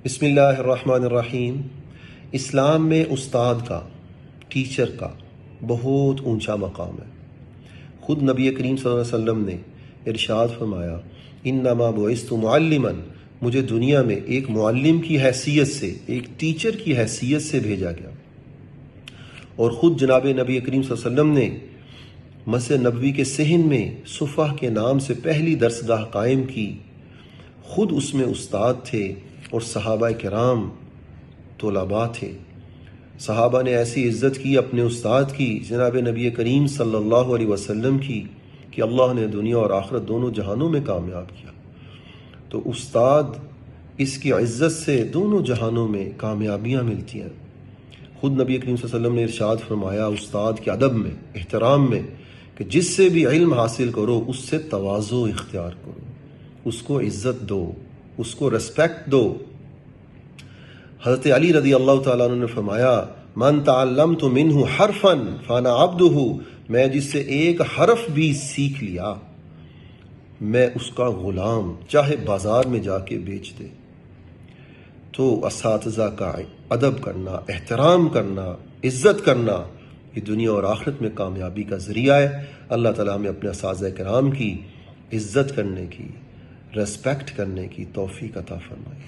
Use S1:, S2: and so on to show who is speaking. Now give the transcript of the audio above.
S1: بسم اللہ الرحمن الرحیم۔ اسلام میں استاد کا، ٹیچر کا بہت اونچا مقام ہے۔ خود نبی کریم صلی اللہ علیہ وسلم نے ارشاد فرمایا، انما بعثت معلما، مجھے دنیا میں ایک معلم کی حیثیت سے، ایک ٹیچر کی حیثیت سے بھیجا گیا۔ اور خود جناب نبی کریم صلی اللہ علیہ وسلم نے مسجد نبوی کے صحن میں صفح کے نام سے پہلی درسگاہ قائم کی۔ خود اس میں استاد تھے اور صحابہ کرام طلباء تھے۔ صحابہ نے ایسی عزت کی اپنے استاد کی، جناب نبی کریم صلی اللہ علیہ وسلم کی، کہ اللہ نے دنیا اور آخرت دونوں جہانوں میں کامیاب کیا۔ تو استاد، اس کی عزت سے دونوں جہانوں میں کامیابیاں ملتی ہیں۔ خود نبی کریم صلی اللہ علیہ وسلم نے ارشاد فرمایا استاد کے ادب میں، احترام میں، کہ جس سے بھی علم حاصل کرو اس سے تواضع اختیار کرو، اس کو عزت دو، اس کو ریسپیکٹ دو۔ حضرت علی رضی اللہ تعالیٰ عنہ نے فرمایا، من تعلمت منہ حرفا فانا عبدہ، میں جس سے ایک حرف بھی سیکھ لیا میں اس کا غلام، چاہے بازار میں جا کے بیچ دے۔ تو اساتذہ کا ادب کرنا، احترام کرنا، عزت کرنا، یہ دنیا اور آخرت میں کامیابی کا ذریعہ ہے۔ اللہ تعالیٰ ہمیں اپنے اساتذہ کرام کی عزت کرنے کی، ریسپیکٹ کرنے کی توفیق عطا فرمائے۔